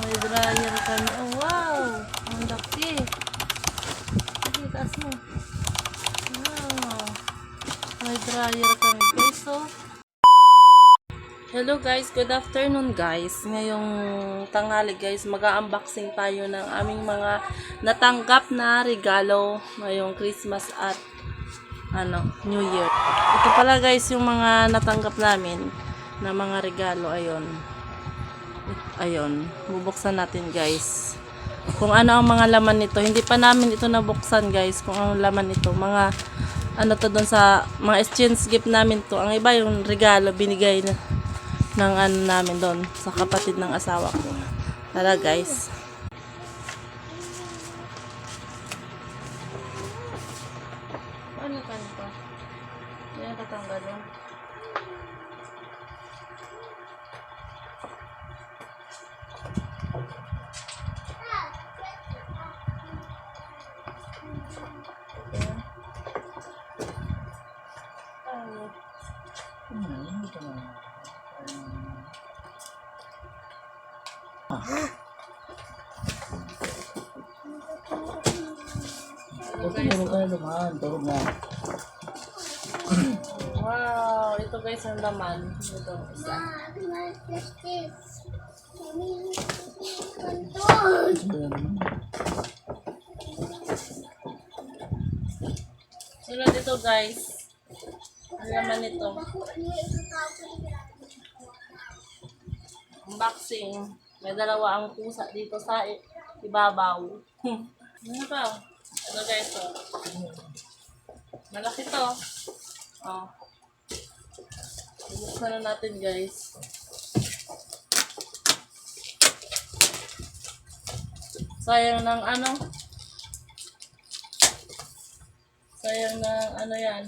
May dryer kami. Oh, wow! Ang laki. Sige, taas mo. Wow! May dryer kami, guys. So, hello guys, good afternoon guys. Ngayong tanghali guys, mag-unboxing tayo ng aming mga natanggap na regalo ngayong Christmas at New Year. Ito pala guys yung mga natanggap namin na mga regalo. Ayun, bubuksan natin guys. Kung ano ang mga laman nito. Hindi pa namin ito nabuksan guys. Kung ang laman nito. Mga to doon sa mga exchange gift namin to. Ang iba yung regalo binigay ng namin doon sa kapatid ng asawa ko. Tara guys. Ano ka nito? Yan katanggal yun. Wow, ito guys ang laman. Ito isa. Sunod ito guys. Ang laman nito. Unboxing. May dalawa ang pusa dito sa ibabaw. Ano pa? Ano guys to? Malaki to. Oh. Buksan na natin guys. Sayang ng sayang ng yan.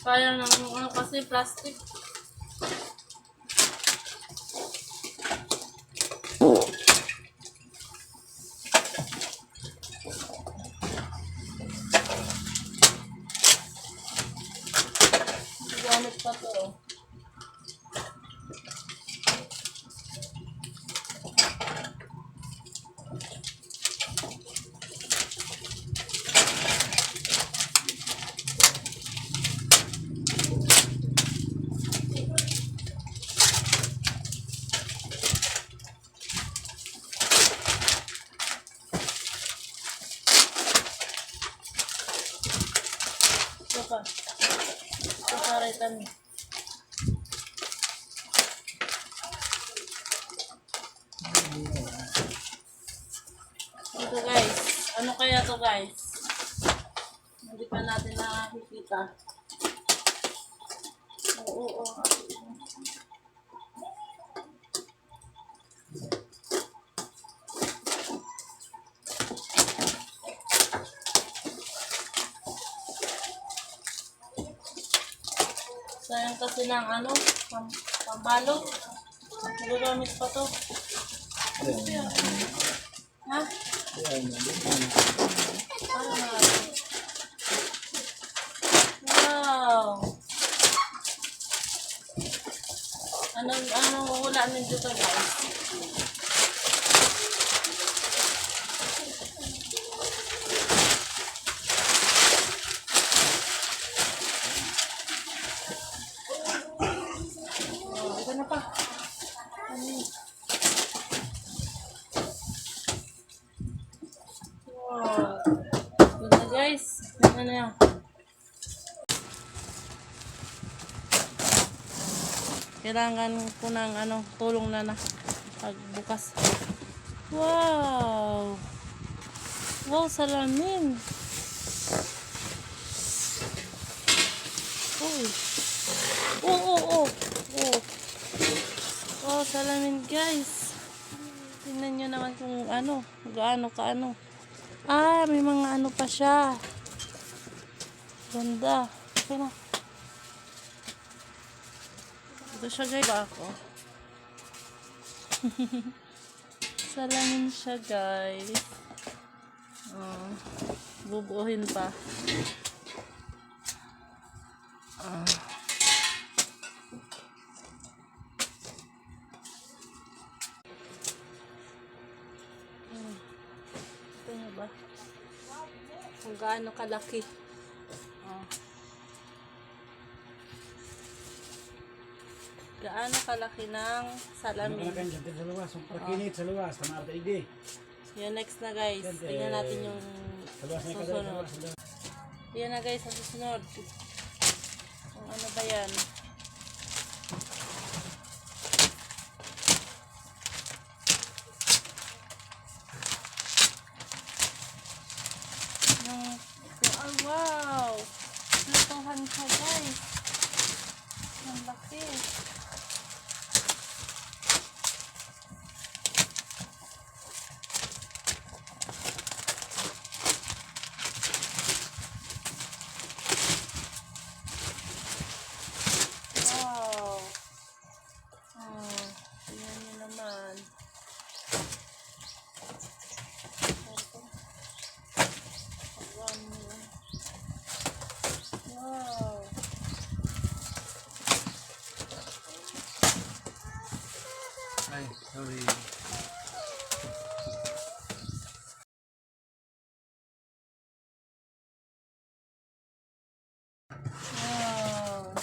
Sayang ng kasi plastic. Gamit pa to. Ito karetan. Ito guys. Ano kaya to guys? Hindi pa natin nakikita. Oo. Sayang kasi ng pambalot. Magagamit pa to. Ha? Wow! Anong wala min dito guys? Ito na pa. Wow. Ganda guys. Ano yan? Kailangan ko ng tulong na pagbukas. Wow! Wow, salamin. Uy. salamin guys. Tingnan nyo naman kung ano, gaano kaano. Ah, may mga ano pa siya. Ganda. Okay na. Ito siya guys. Ba ako? Salamin siya guys. Oh, bubuuhin pa. Ah. Ito na ba? Kung gaano kalaki. Oh. Gaano kalaki ng salamin. Sa luwas, pakinit sa luwas, tamar tayo. Yan next na guys. Tingnan natin yung susunod. Yan na guys, ang susunod. Kung ano ba yan? Oh, wow! Lutuhan siya guys. Ang laki. Wow! Oh, tingnan niyo naman. Wow! Ay, sorry. Wow!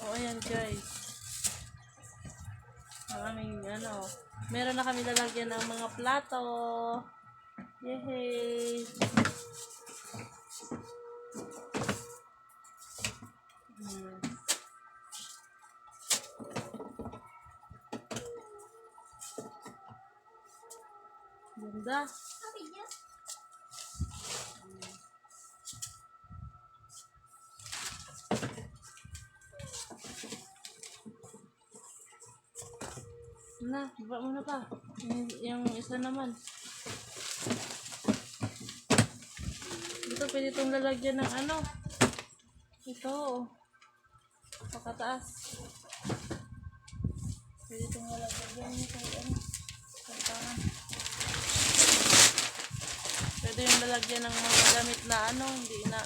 Oh, ayan guys. Ang aming ano, meron na kami lalagyan ng mga plato. Yehey! Ganda. Na, baba mo na pa. Yung isa naman. Dito pwede itong lalagyan ng ano. Ito. Pakataas. Pwede itong lalagyan nito. Ano. Kantangan. Pwede yung lalagyan ng mga gamit na ano. Hindi na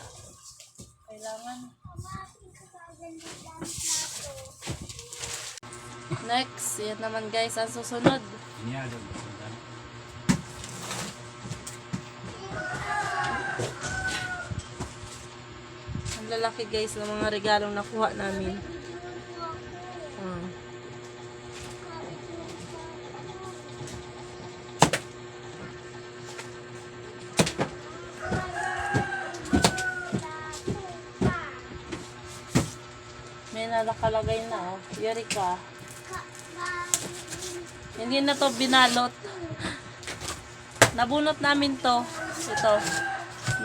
kailangan. Next, yan naman guys, ang susunod. Ang lalaki guys ng mga regalong nakuha namin. May nalakalagay na, oh. Yari ka. Hindi na to binalot. Nabunot namin to. Ito.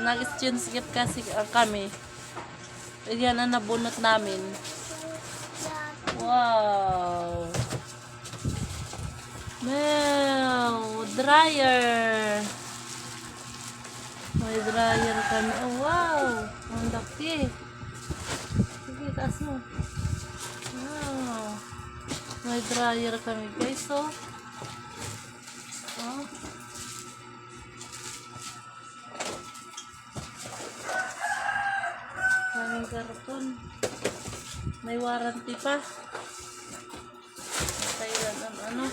Nag-exchange gift kasi kami. Yan ang nabunot namin. Wow. Wow. Dryer. May dryer kami. Oh, wow. Ang laki. Sige, taas mo. Wow. May dryer kami guys, oh. Oh. Kaming karton. May warranty pa. Thailand ang ano.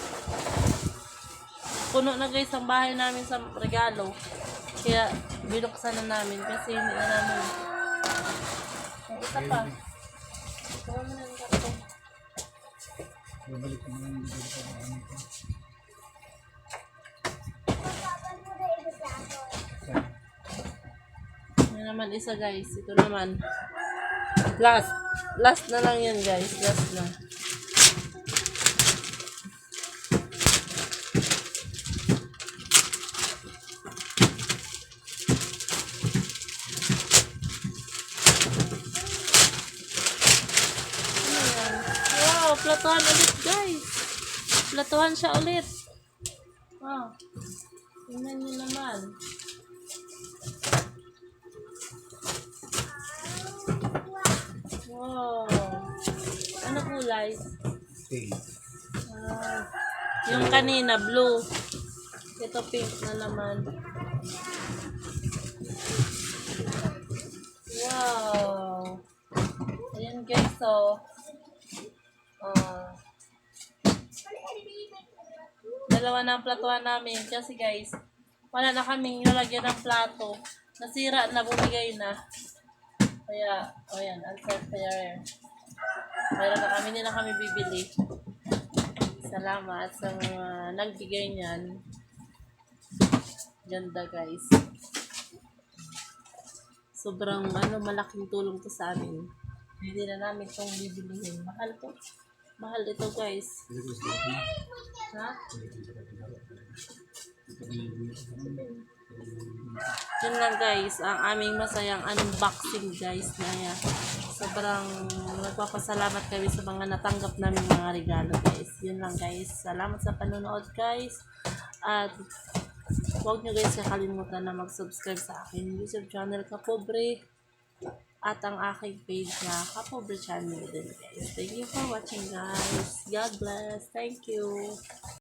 Puno na guys ang bahay namin sa regalo. Kaya binuksan na namin kasi hindi na namin. Ang isa pa. Kuha mo na yung karton. Babalik mo lang dito sa bahay ko. Yan naman isa guys. Ito naman. Last na lang yan guys. Last na. naplatuhan ulit, guys. Platuhan siya ulit. Oh. Tingnan niyo naman. Wow. Ano kulay? Pink. Ah, yung kanina, blue. Ito, pink na naman. Wow. Ayan, guys, oh. Dalawa na ang platuhan namin kasi guys, wala na kaming nilagyan ng plato. Nasira na, bumigay na. Kaya, ayan, unfair. Meron na kami, hindi na kami bibili. Salamat sa mga nagbigay niyan. Ganda guys. Sobrang malaking tulong to sa amin. Hindi na namin itong bibilihin. Mahal to. Mahal ito guys. Ha? Yun lang guys, ang aming masayang unboxing guys na yan. Sobrang nagpapasalamat kami sa mga natanggap namin mga regalo guys. Yun lang guys. Salamat sa panonood guys. At huwag nyo guys kakalimutan na mag-subscribe sa aking YouTube channel Kapobre. At ang aking page na Kapobre Channel din guys. Thank you for watching guys. God bless. Thank you.